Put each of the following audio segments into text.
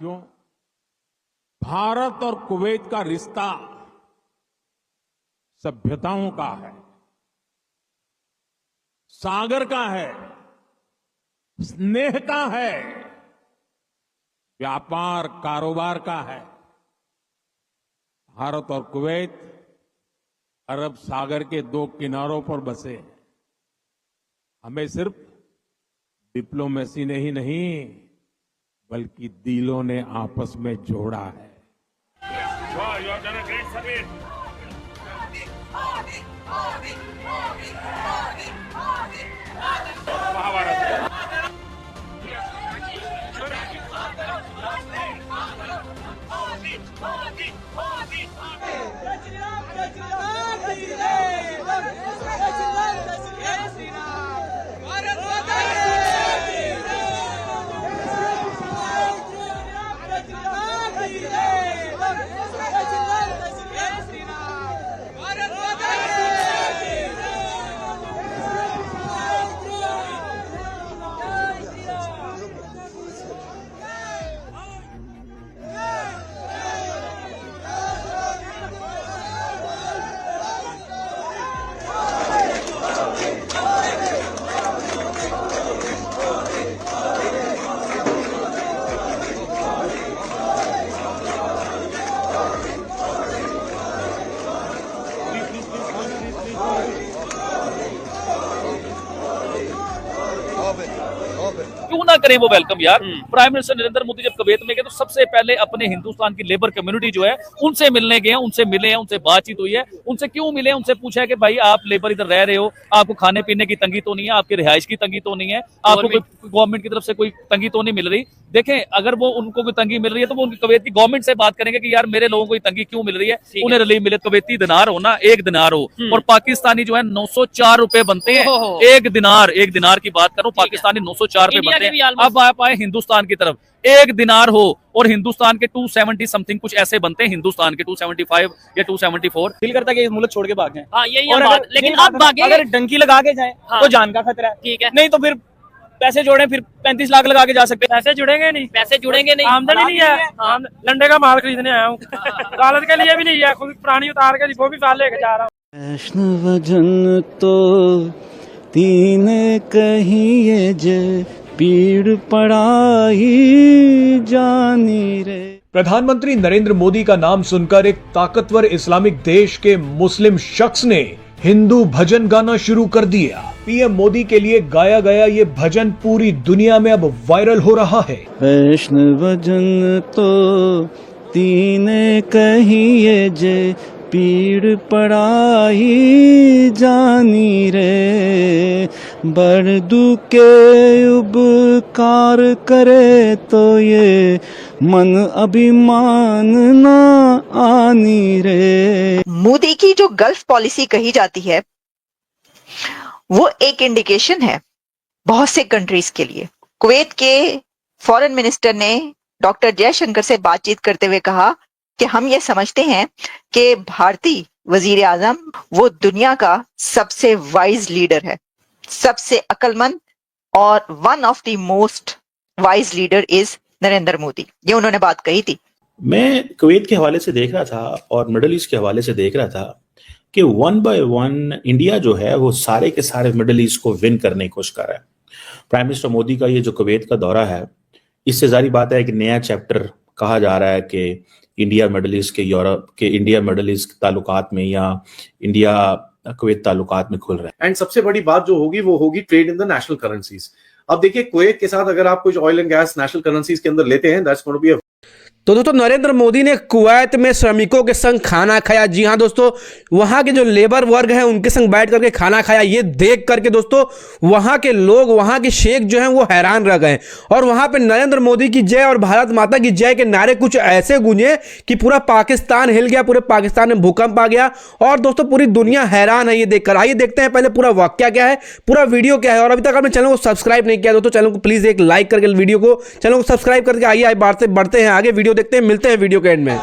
साथियों, भारत और कुवैत का रिश्ता सभ्यताओं का है, सागर का है, स्नेह का है, व्यापार कारोबार का है। भारत और कुवैत अरब सागर के दो किनारों पर बसे हैं। हमें सिर्फ डिप्लोमेसी ने ही नहीं बल्कि दिलों ने आपस में जोड़ा है। क्यों ना करें वो वेलकम यार। प्राइम मिनिस्टर नरेंद्र मोदी जब कुवैत में गए तो सबसे पहले अपने हिंदुस्तान की लेबर कम्युनिटी जो है उनसे मिलने गए हैं, उनसे मिले हैं, उनसे बातचीत हुई है। उनसे क्यों मिले, उनसे पूछा है कि भाई आप लेबर इधर रह रहे हो, आपको खाने पीने की तंगी तो नहीं है, आपकी रिहाइश की तंगी तो नहीं है, आपको कोई गवर्नमेंट की तरफ से कोई तंगी तो नहीं मिल रही। देखें, अगर वो उनको कोई तंगी मिल रही है तो वो उनकी कुवैत की गवर्नमेंट से बात करेंगे कि यार मेरे लोगों को तंगी क्यों मिल रही है, उन्हें रिलीफ मिले। कुवैती दिनार हो ना, 1 दिनार हो, और पाकिस्तानी जो है 904 रुपए बनते हैं। 1 दिनार की बात करूं, पाकिस्तानी 904 रुपए बनते हैं। अब आप आए हिंदुस्तान की तरफ, 1 दिनार हो और हिंदुस्तान के 270 समथिंग कुछ ऐसे बनते हैं, हिंदुस्तान के 275 या 274। दिल करता है कि मुल्क छोड़ के भागें। हाँ, यही और बात। लेकिन अब भागे, अगर डंकी लगा के जाएं तो जान का खतरा है। ठीक है, नहीं तो फिर पैसे जोड़े, फिर 35 लाख लगा के जा सकते हैं। पैसे जुड़ेंगे नहीं, पैसे जुड़ेंगे नहीं, आमदनी नहीं है। लंडे का माल खरीदने आया हूँ, अदालत के लिए भी नहीं है, खुद पुरानी उतार के वो भी साल लेके जा रहा हूँ। वैष्णवजन तो तीन कहिए जे पीड़ पड़ाई जानी रे। प्रधानमंत्री नरेंद्र मोदी का नाम सुनकर एक ताकतवर इस्लामिक देश के मुस्लिम शख्स ने हिंदू भजन गाना शुरू कर दिया। पीएम मोदी के लिए गाया गया ये भजन पूरी दुनिया में अब वायरल हो रहा है। वैष्णवजन तो तीन कहिए जे पीड़ पड़ाई जानी रे। बड़ दुखे उपकार करे तो ये मन अभिमान ना आनी रे। मोदी की जो गल्फ पॉलिसी कही जाती है वो एक इंडिकेशन है बहुत से कंट्रीज के लिए। कुवैत के फॉरेन मिनिस्टर ने डॉक्टर जयशंकर से बातचीत करते हुए कहा कि हम ये समझते हैं कि भारतीय वजीर आजम वो दुनिया का सबसे वाइज लीडर है, सबसे अक्लमंद, और one of the most wise leader is Narendra Modi. ये उन्होंने बात कही थी। मैं कुवैत के हवाले से देख रहा था और मिडिल ईस्ट के हवाले से देख रहा था कि 1 by 1 इंडिया जो है वो सारे के सारे मिडिल ईस्ट को विन करने की कोशिश कर रहा है। प्राइम मिनिस्टर मोदी का ये जो कुवैत का दौरा है, इससे जारी बात है कि नया चैप्टर कहा जा रहा है कि इंडिया मिडिल ईस्ट के यूरोप के इंडिया मिडिल ईस्ट ताल्लुकात में या इंडिया कुवैत ताल्लुकात में खुल रहे हैं। एंड सबसे बड़ी बात जो होगी वो होगी trade in the national currencies. अब देखिए, कुवैत के साथ अगर आप कुछ oil and gas national currencies के अंदर लेते हैं, दैट्स गोइंग टू बी तो दोस्तों नरेंद्र मोदी ने कुवैत में श्रमिकों के संग खाना खाया। जी हां दोस्तों, वहां के जो लेबर वर्ग है उनके संग बैठ करके खाना खाया। ये देख करके दोस्तों वहां के लोग, वहां के शेख जो हैं वो हैरान रह गए। और वहां पे नरेंद्र मोदी की जय और भारत माता की जय के नारे कुछ ऐसे गूंजे कि पूरा पाकिस्तान हिल गया, पूरे पाकिस्तान में भूकंप आ गया। और दोस्तों पूरी दुनिया हैरान है ये देखकर। आइए देखते हैं पहले पूरा वाकया क्या है, पूरा वीडियो क्या है। और अभी तक आपने चैनल को सब्सक्राइब नहीं किया दोस्तों, चैनल को प्लीज एक लाइक करके वीडियो को चैनल को सब्सक्राइब करके आइए बढ़ते हैं आगे, वीडियो देखते हैं, मिलते हैं वीडियो के एंड में।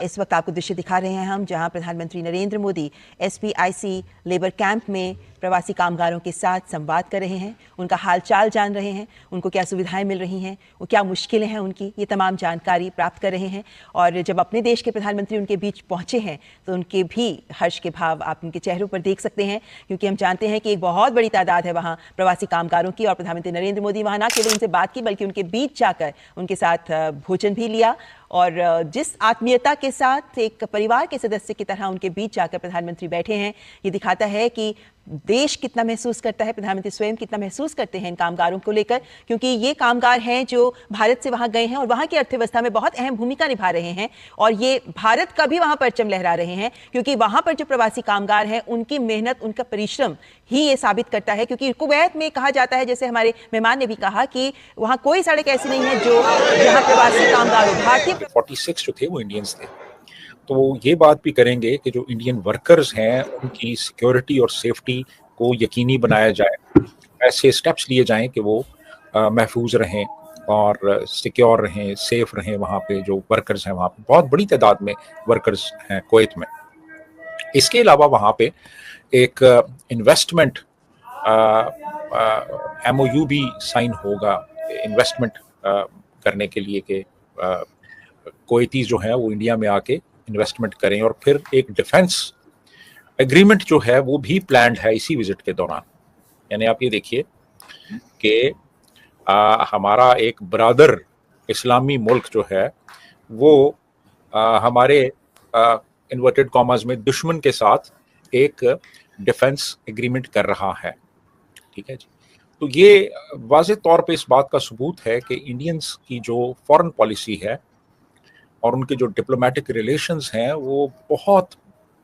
इस वक्त आपको दृश्य दिखा रहे हैं हम, जहां प्रधानमंत्री Narendra Modi SPIC labour camp में प्रवासी कामगारों के साथ संवाद कर रहे हैं, उनका हालचाल जान रहे हैं, उनको क्या सुविधाएं मिल रही हैं, वो क्या मुश्किलें हैं उनकी, ये तमाम जानकारी प्राप्त कर रहे हैं। और जब अपने देश के प्रधानमंत्री उनके बीच पहुंचे हैं तो उनके भी हर्ष के भाव आप उनके चेहरों पर देख सकते हैं, क्योंकि हम जानते हैं कि एक बहुत बड़ी तादाद है वहाँ प्रवासी कामगारों की। और प्रधानमंत्री नरेंद्र मोदी वहाँ न केवल उनसे बात की बल्कि उनके बीच जाकर उनके साथ भोजन भी लिया। और जिस आत्मीयता के साथ एक परिवार के सदस्य की तरह उनके बीच जाकर प्रधानमंत्री बैठे हैं, ये दिखाता है कि देश कितना महसूस करता है, प्रधानमंत्री स्वयं कितना महसूस करते हैं इन कामगारों को लेकर, क्योंकि ये कामगार हैं जो भारत से वहां गए हैं और वहां की अर्थव्यवस्था में बहुत अहम भूमिका निभा रहे हैं। और ये भारत का भी वहां परचम लहरा रहे हैं, क्योंकि वहां पर जो प्रवासी कामगार हैं उनकी मेहनत, उनका परिश्रम ही ये साबित करता है। क्योंकि कुवैत में कहा जाता है, जैसे हमारे मेहमान ने भी कहा, कि वहां कोई सड़क ऐसी नहीं है जो जहां प्रवासी कामगारों, भारतीय 46 जो थे वो इंडियंस थे। तो वो ये बात भी करेंगे कि जो इंडियन वर्कर्स हैं उनकी सिक्योरिटी और सेफ्टी को यकीनी बनाया जाए, ऐसे स्टेप्स लिए जाएं कि वो महफूज रहें और सिक्योर रहें, सेफ रहें। वहाँ पे जो वर्कर्स हैं, वहाँ पे बहुत बड़ी तादाद में वर्कर्स हैं कुवैत में। इसके अलावा वहाँ पे एक इन्वेस्टमेंट MOU भी साइन होगा इन्वेस्टमेंट करने के लिए कि कुवैतीज जो हैं वो इंडिया में आके इन्वेस्टमेंट करें। और फिर एक डिफेंस एग्रीमेंट जो है वो भी प्लान्ड है इसी विजिट के दौरान। यानी आप ये देखिए कि हमारा एक ब्रादर इस्लामी मुल्क जो है वो हमारे इन्वर्टेड कॉमास में दुश्मन के साथ एक डिफेंस एग्रीमेंट कर रहा है। ठीक है जी। तो ये वाज़ेह तौर पे इस बात का सबूत है कि इंडियंस की जो फॉरेन पॉलिसी है और उनके जो डिप्लोमेटिक रिलेशंस हैं वो बहुत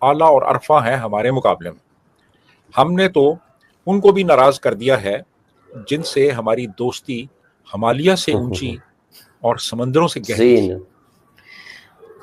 आला और अरफा हैं हमारे मुकाबले में। हमने तो उनको भी नाराज़ कर दिया है जिनसे हमारी दोस्ती हिमालय से ऊंची और समंदरों से गहरी।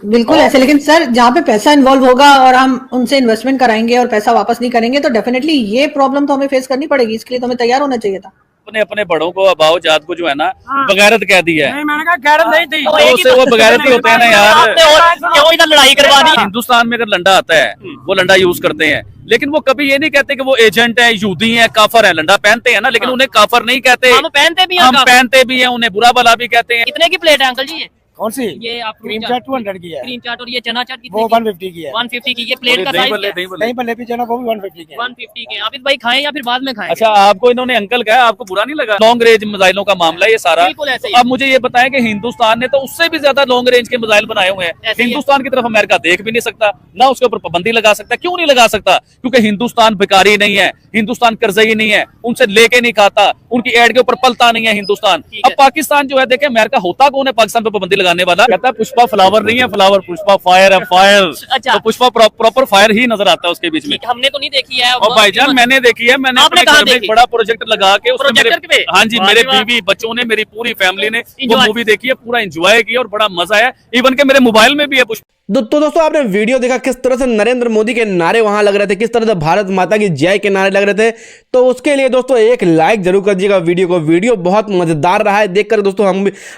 बिल्कुल ऐसे, लेकिन सर जहाँ पे पैसा इन्वॉल्व होगा और हम उनसे इन्वेस्टमेंट कराएंगे और पैसा वापस नहीं करेंगे तो डेफिनेटली ये प्रॉब्लम तो हमें फेस करनी पड़ेगी। इसके लिए तो हमें तैयार होना चाहिए था। अपने अपने बड़ों को, अबाओ जात को जो है ना बगैरत कह दी है। नहीं, मैंने कहा गैरत नहीं थी। तो वो बगैरत ही होते हैं ना यार। क्यों इधर लड़ाई करवा दी? हिंदुस्तान में अगर लंडा आता है वो लंडा यूज करते हैं, लेकिन वो कभी ये नहीं कहते कि वो एजेंट है, यहूदी है, काफर है। लंडा पहनते हैं ना, लेकिन उन्हें काफर नहीं कहते। हम पहनते भी हैं, हम पहनते भी हैं, उन्हें बुरा भला भी कहते हैं। कितने की प्लेट है अंकल जी ये? कौन सी? ये आप क्रीम चाट 200 की है। क्रीम चाट और ये चना चाट कितने वो की? 150 की है। 150 की। ये प्लेट का साइज क्या है? नहीं भले भी चना वो भी 150 की है। 150 के। आबिद भाई खाएं या फिर बाद में खाएं? अच्छा, आपको इन्होंने अंकल कहा, आपको बुरा नहीं लगा? लॉन्ग रेंज मिसाइलों का मामला ये सारा। अब मुझे ये बताएं कि हिंदुस्तान ने तो उससे भी ज्यादा लॉन्ग रेंज के मिसाइल बनाए हुए हैं। हिंदुस्तान की तरफ अमेरिका देख भी नहीं सकता, ना उसके ऊपर पाबंदी लगा सकता। क्यों नहीं लगा सकता? क्योंकि हिंदुस्तान भिखारी नहीं है, हिंदुस्तान कर्जई नहीं है, उनसे लेके नहीं खाता, उनकी एड के ऊपर पलता नहीं है हिंदुस्तान। अब पाकिस्तान जो है, देखे अमेरिका होता कौन है पाकिस्तान पे पाबंदी लगाने वाला? कहता है पुष्पा फ्लावर नहीं है, फ्लावर पुष्पा फायर है, फायर। अच्छा। तो पुष्पा प्रॉपर फायर ही नजर आता है उसके बीच में। हमने तो नहीं देखी है। और भाईजान मैंने देखी है, मैंने अपने घर में एक बड़ा प्रोजेक्टर लगा के उसमें हाँ जी, मेरे बीवी बच्चों ने, मेरी पूरी फैमिली ने वो मूवी देखी है, पूरा एंजॉय किया और बड़ा मजा आया। इवन के मेरे मोबाइल में भी है पुष्पा। तो दोस्तों आपने वीडियो देखा किस तरह से नरेंद्र मोदी के नारे वहां लग रहे थे, किस तरह से भारत माता की जय के नारे लग रहे थे। तो उसके लिए दोस्तों एक लाइक जरूर कर दीजिएगा वीडियो बहुत मजेदार रहा है देखकर। दोस्तों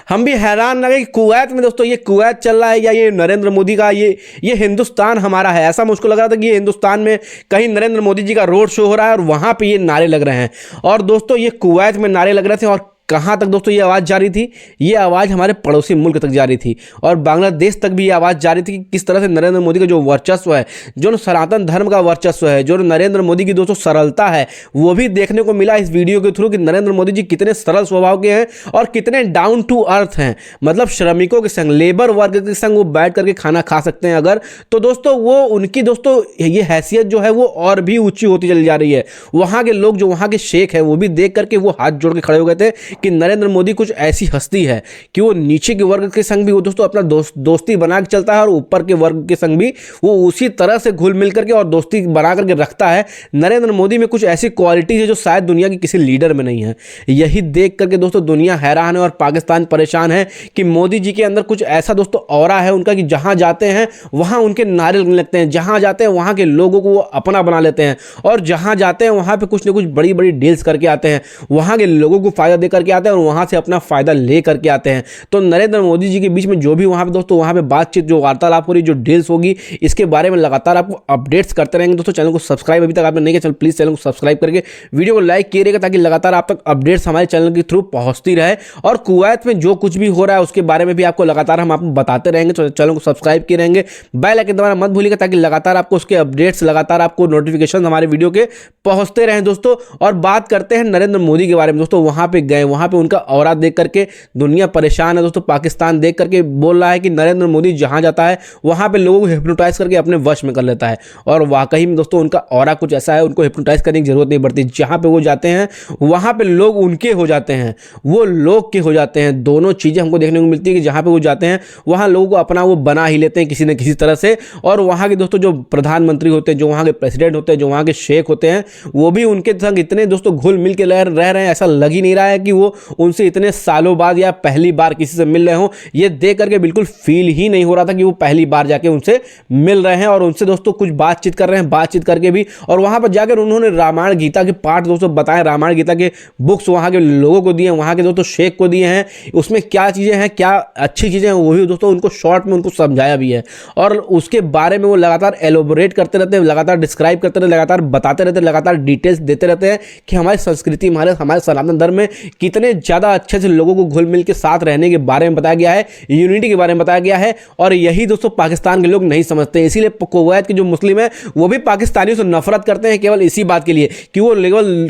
हम भी हैरान लगे कि कुवैत में दोस्तों ये कुवैत चल रहा है या ये नरेंद्र मोदी का ये हिंदुस्तान हमारा है। ऐसा मुझको लग रहा था कि ये हिंदुस्तान में कहीं नरेंद्र मोदी जी का रोड शो हो रहा है और वहां पर ये नारे लग रहे हैं। और दोस्तों ये कुवैत में नारे लग रहे थे और कहाँ तक दोस्तों ये आवाज़ जा रही थी? ये आवाज़ हमारे पड़ोसी मुल्क तक जा रही थी और बांग्लादेश तक भी ये आवाज़ जा रही थी कि किस तरह से नरेंद्र मोदी का जो वर्चस्व है, जो सनातन धर्म का वर्चस्व है, जो नरेंद्र मोदी की दोस्तों सरलता है, वो भी देखने को मिला इस वीडियो के थ्रू कि नरेंद्र मोदी जी कितने सरल स्वभाव के हैं और कितने डाउन टू अर्थ हैं। मतलब श्रमिकों के संग, लेबर वर्ग के संग वो बैठ करके खाना खा सकते हैं अगर, तो दोस्तों वो उनकी दोस्तों ये हैसियत जो है वो और भी ऊँची होती चली जा रही है। वहाँ के लोग, जो वहाँ के शेख हैं, वो भी देख करके वो हाथ जोड़ के खड़े हो गए थे कि नरेंद्र मोदी कुछ ऐसी हस्ती है कि वो नीचे के वर्ग के संग भी वो दोस्तों अपना दोस्ती बना के चलता है और ऊपर के वर्ग के संग भी वो उसी तरह से घुल मिल करके और दोस्ती बना करके रखता है। नरेंद्र मोदी में कुछ ऐसी क्वालिटीज है जो शायद दुनिया की किसी लीडर में नहीं है। यही देख करके दोस्तों दुनिया हैरान है और पाकिस्तान परेशान है कि मोदी जी के अंदर कुछ ऐसा दोस्तों ऑरा है उनका कि जहां जाते हैं वहां उनके नारे लगने लगते हैं, जहां जाते हैं वहां के लोगों को वो अपना बना लेते हैं और जहां जाते हैं वहां पे कुछ ना कुछ बड़ी बड़ी डील्स करके आते हैं, वहां के लोगों को फायदा देकर करके आते हैं और वहाँ से अपना फ़ायदा ले करके आते हैं। तो नरेंद्र मोदी जी के बीच में जो भी वहाँ पे दोस्तों वहाँ पे बातचीत, जो वार्तालाप हो रही, जो डील्स होगी, इसके बारे में लगातार आपको अपडेट्स करते रहेंगे। दोस्तों चैनल को सब्सक्राइब अभी तक आपने नहीं किया, चलो प्लीज़ चैनल को सब्सक्राइब करके वीडियो को लाइक कीजिएगा ताकि लगातार आप तक अपडेट्स हमारे चैनल के थ्रू पहुँचती रहे। और कुवैत में जो कुछ भी हो रहा है उसके बारे में भी आपको लगातार हम आपको बताते रहेंगे। तो चैनल को सब्सक्राइब किए रहेंगे, बेल आइकन दबाना मत भूलिएगा ताकि लगातार आपको उसके अपडेट्स, लगातार आपको नोटिफिकेशन हमारे वीडियो के पहुंचते रहें दोस्तों। और बात करते हैं नरेंद्र मोदी के बारे में दोस्तों। वहां पे गए, वहां पे उनका औरा देख करके दुनिया परेशान है दोस्तों। पाकिस्तान देख करके बोल रहा है कि नरेंद्र मोदी जहां जाता है वहां पे लोगों को हिप्नोटाइज करके अपने वश में कर लेता है। और वाकई में दोस्तों उनका औरा कुछ ऐसा है, उनको हिप्नोटाइज करने की जरूरत नहीं पड़ती। जहां पे वो जाते हैं वहां पे लोग उनके हो जाते हैं, वो लोग के हो जाते हैं। दोनों चीजें हमको देखने को मिलती है कि जहां पे वो जाते हैं वहां लोगों को अपना वो बना ही लेते हैं किसी न किसी तरह से। और वहां के दोस्तों जो प्रधानमंत्री होते हैं, जो वहां के प्रेसिडेंट होते हैं, जो वहां के शेख होते हैं, वो भी उनके संग इतने दोस्तों घुल मिल के रह रहे हैं, ऐसा लग ही नहीं रहा है कि वो उनसे इतने सालों बाद या पहली बार किसी से मिल रहे हों। ये देख करके बिल्कुल फील ही नहीं हो रहा था कि वो पहली बार जाके उनसे मिल रहे हैं और उनसे दोस्तों कुछ बातचीत कर रहे हैं। बातचीत करके भी और वहां पर जाकर उन्होंने रामायण गीता के पाठ दोस्तों बताए, रामायण गीता के बुक्स वहां के लोगों को दिए, वहां के दोस्तों शेख को दिए हैं। उसमें क्या चीजें हैं, क्या अच्छी चीजें हैं, वही दोस्तों उनको शॉर्ट में उनको समझाया भी है। और उसके बारे में वो लगातार एलोबोरेट करते रहते हैं, लगातार डिस्क्राइब करते रहते हैं, लगातार बताते रहते हैं, लगातार डिटेल्स देते रहते हैं कि हमारी संस्कृति, हमारे सनातन धर्म में कितने ज़्यादा अच्छे से लोगों को घुल मिल के साथ रहने के बारे में बताया गया है, यूनिटी के बारे में बताया गया है। और यही दोस्तों पाकिस्तान के लोग नहीं समझते, इसीलिए कुवैत के जो मुस्लिम हैं वो भी पाकिस्तानियों से नफरत करते हैं केवल इसी बात के लिए कि वो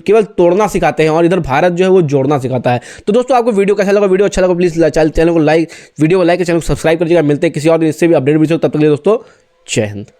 केवल तोड़ना सिखाते हैं और इधर भारत जो है वो जोड़ना सिखाता है। तो दोस्तों आपको वीडियो कैसा लगा? वीडियो अच्छा लगा प्लीज़ चैनल को लाइक, वीडियो को लाइक, चैनल को सब्सक्राइब कर दीजिएगा। मिलते हैं किसी और दिन इससे भी अपडेट वीडियो, तब तक के लिए दोस्तों जय हिंद।